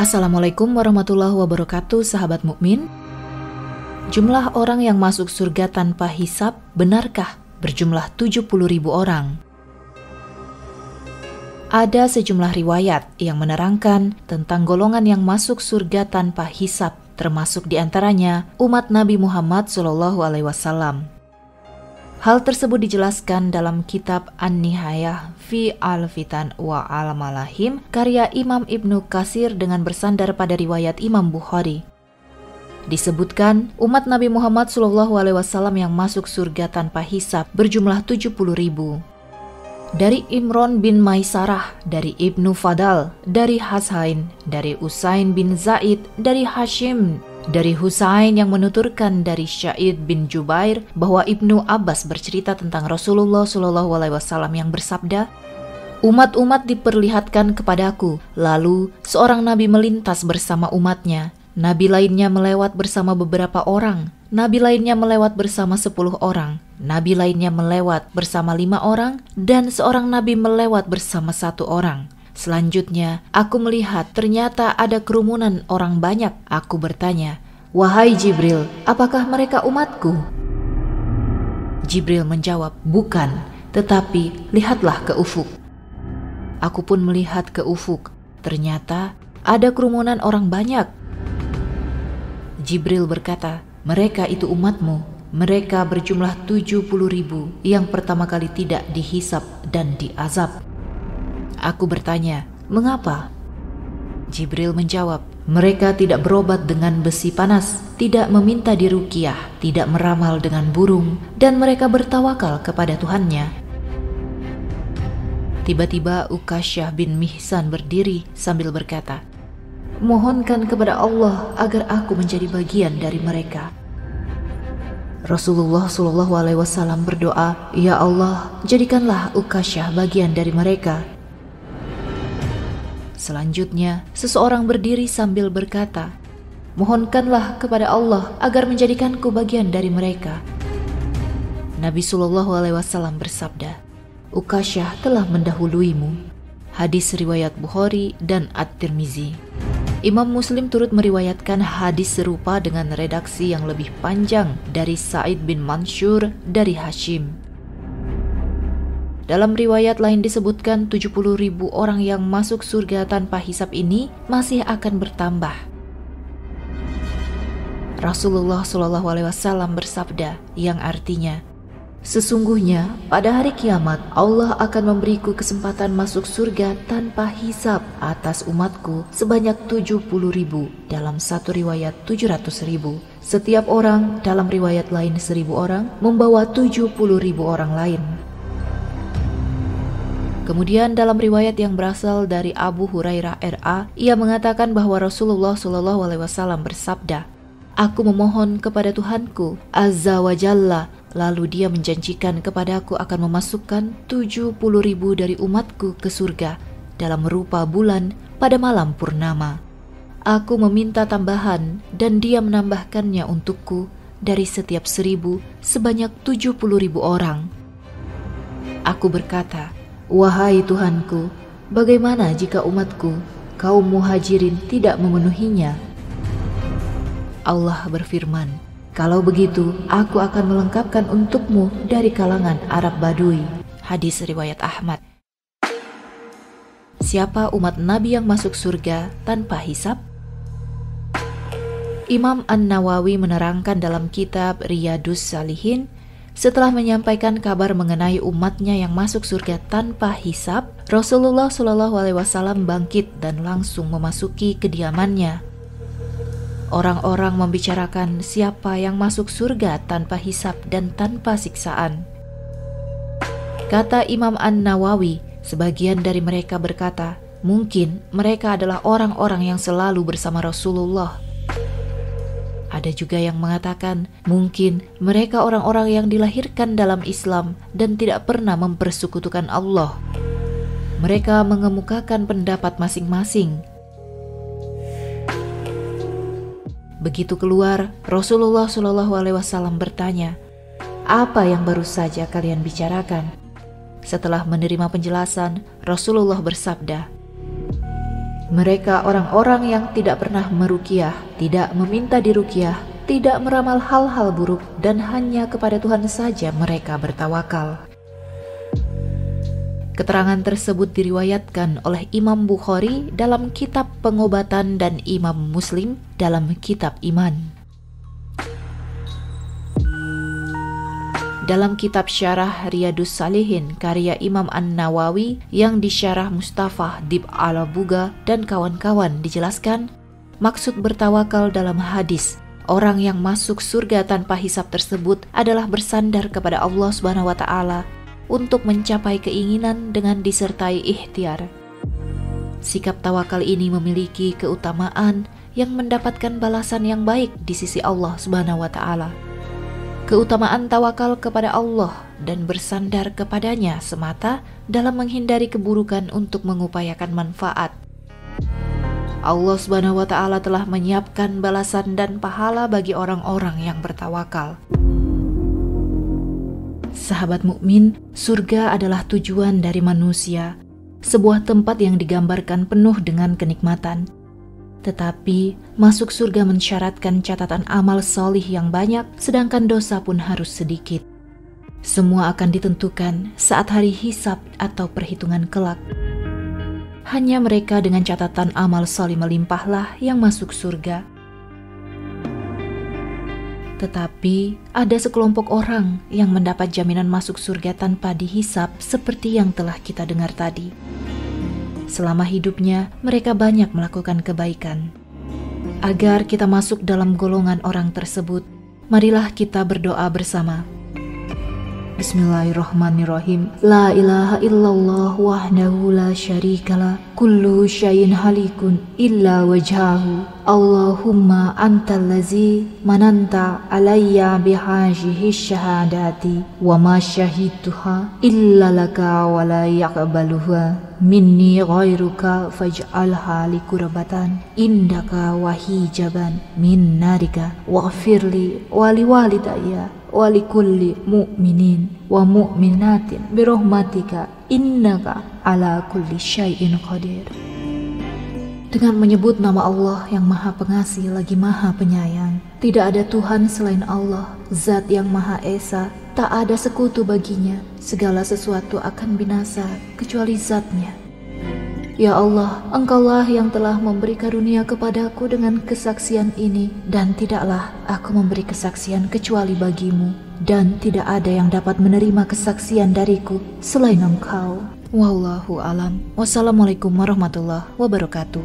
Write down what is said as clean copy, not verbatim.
Assalamualaikum warahmatullahi wabarakatuh, sahabat mukmin. Jumlah orang yang masuk surga tanpa hisab benarkah berjumlah 70.000 orang? Ada sejumlah riwayat yang menerangkan tentang golongan yang masuk surga tanpa hisab, termasuk diantaranya umat Nabi Muhammad SAW. Hal tersebut dijelaskan dalam kitab An-Nihayah fi al-Fitan wa al-Malahim karya Imam Ibnu Katsir dengan bersandar pada riwayat Imam Bukhari. Disebutkan umat Nabi Muhammad SAW yang masuk surga tanpa hisab berjumlah 70.000. Dari Imron bin Maisarah, dari Ibnu Fadal, dari Hasain, dari Usain bin Zaid, dari Hashim, dari Husain yang menuturkan dari Syaid bin Jubair bahwa Ibnu Abbas bercerita tentang Rasulullah SAW yang bersabda, "Umat-umat diperlihatkan kepadaku, lalu seorang nabi melintas bersama umatnya. Nabi lainnya melewat bersama beberapa orang, nabi lainnya melewat bersama 10 orang, nabi lainnya melewat bersama 5 orang, dan seorang nabi melewat bersama 1 orang. Selanjutnya, aku melihat ternyata ada kerumunan orang banyak. Aku bertanya, 'Wahai Jibril, apakah mereka umatku?' Jibril menjawab, 'Bukan, tetapi lihatlah ke ufuk.' Aku pun melihat ke ufuk. Ternyata ada kerumunan orang banyak. Jibril berkata, 'Mereka itu umatmu. Mereka berjumlah 70.000 yang pertama kali tidak dihisab dan diazab.' Aku bertanya, 'Mengapa?' Jibril menjawab, 'Mereka tidak berobat dengan besi panas, tidak meminta diruqyah, tidak meramal dengan burung, dan mereka bertawakal kepada Tuhannya.' Tiba-tiba Ukasyah bin Mihsan berdiri sambil berkata, 'Mohonkan kepada Allah agar aku menjadi bagian dari mereka.' Rasulullah SAW berdoa, 'Ya Allah, jadikanlah Ukasyah bagian dari mereka.' Selanjutnya, seseorang berdiri sambil berkata, 'Mohonkanlah kepada Allah agar menjadikanku bagian dari mereka.' Nabi SAW bersabda, 'Ukasyah telah mendahuluimu.' Hadis riwayat Bukhari dan At-Tirmizi. Imam Muslim turut meriwayatkan hadis serupa dengan redaksi yang lebih panjang dari Sa'id bin Mansur dari Hashim. Dalam riwayat lain disebutkan 70.000 orang yang masuk surga tanpa hisab ini masih akan bertambah. Rasulullah SAW bersabda yang artinya, 'Sesungguhnya pada hari kiamat Allah akan memberiku kesempatan masuk surga tanpa hisab atas umatku sebanyak 70.000, dalam satu riwayat 700.000. Setiap orang dalam riwayat lain 1.000 orang membawa 70.000 orang lain.' Kemudian dalam riwayat yang berasal dari Abu Hurairah RA, ia mengatakan bahwa Rasulullah SAW bersabda, 'Aku memohon kepada Tuhanku Azza wa Jalla, lalu dia menjanjikan kepadaku akan memasukkan 70.000 dari umatku ke surga dalam rupa bulan pada malam purnama. Aku meminta tambahan dan dia menambahkannya untukku dari setiap 1.000 sebanyak 70.000 orang.' Aku berkata, 'Wahai Tuhanku, bagaimana jika umatku, kaum muhajirin tidak memenuhinya?' Allah berfirman, 'Kalau begitu, aku akan melengkapkan untukmu dari kalangan Arab Badui.' Hadis riwayat Ahmad. Siapa umat Nabi yang masuk surga tanpa hisab? Imam An-Nawawi menerangkan dalam kitab Riyadus Salihin, setelah menyampaikan kabar mengenai umatnya yang masuk surga tanpa hisab, Rasulullah SAW bangkit dan langsung memasuki kediamannya. Orang-orang membicarakan siapa yang masuk surga tanpa hisab dan tanpa siksaan. Kata Imam An-Nawawi, sebagian dari mereka berkata, mungkin mereka adalah orang-orang yang selalu bersama Rasulullah. Ada juga yang mengatakan mungkin mereka orang-orang yang dilahirkan dalam Islam dan tidak pernah mempersekutukan Allah. Mereka mengemukakan pendapat masing-masing. Begitu keluar, Rasulullah SAW bertanya, apa yang baru saja kalian bicarakan?" Setelah menerima penjelasan, Rasulullah bersabda, "Mereka orang-orang yang tidak pernah meruqyah, tidak meminta diruqyah, tidak meramal hal-hal buruk, dan hanya kepada Tuhan saja mereka bertawakal." Keterangan tersebut diriwayatkan oleh Imam Bukhari dalam kitab Pengobatan dan Imam Muslim dalam kitab Iman. Dalam kitab Syarah Riyadus Salihin karya Imam An-Nawawi yang disyarah Mustafa Dib Al-Buga dan kawan-kawan dijelaskan, maksud bertawakal dalam hadis orang yang masuk surga tanpa hisab tersebut adalah bersandar kepada Allah Subhanahu wa taala untuk mencapai keinginan dengan disertai ikhtiar. Sikap tawakal ini memiliki keutamaan yang mendapatkan balasan yang baik di sisi Allah Subhanahu wa taala. Keutamaan tawakal kepada Allah dan bersandar kepadanya semata dalam menghindari keburukan untuk mengupayakan manfaat. Allah Subhanahu wa taala telah menyiapkan balasan dan pahala bagi orang-orang yang bertawakal. Sahabat mukmin, surga adalah tujuan dari manusia, sebuah tempat yang digambarkan penuh dengan kenikmatan. Tetapi, masuk surga mensyaratkan catatan amal solih yang banyak, sedangkan dosa pun harus sedikit. Semua akan ditentukan saat hari hisab atau perhitungan kelak. Hanya mereka dengan catatan amal solih melimpahlah yang masuk surga. Tetapi, ada sekelompok orang yang mendapat jaminan masuk surga tanpa dihisab seperti yang telah kita dengar tadi. Selama hidupnya, mereka banyak melakukan kebaikan. Agar kita masuk dalam golongan orang tersebut, marilah kita berdoa bersama. Bismillahirrahmanirrahim. La ilaha illallah wahdahu la syarikalah, kullu syai'in halikun illa wajhahu. Allahumma antal ladzi mananta alayya bihazihi syahadati wa ma syahidtuha illa laka wa la yaqbaluha minni ghairuka faj'alha likurabatan indaka wa hijaban min narika waghfirli wa liwalidayya wa likulli mu'minin wa mu'minatin birahmatika innaka ala kulli syai'in qadir. Dengan menyebut nama Allah yang Maha Pengasih lagi Maha Penyayang, tidak ada Tuhan selain Allah, Zat yang Maha Esa, tak ada sekutu baginya, segala sesuatu akan binasa kecuali Zatnya. Ya Allah, Engkaulah yang telah memberi karunia kepadaku dengan kesaksian ini, dan tidaklah aku memberi kesaksian kecuali bagimu, dan tidak ada yang dapat menerima kesaksian dariku selain Engkau. Wallahu alam. Wassalamualaikum warahmatullahi wabarakatuh.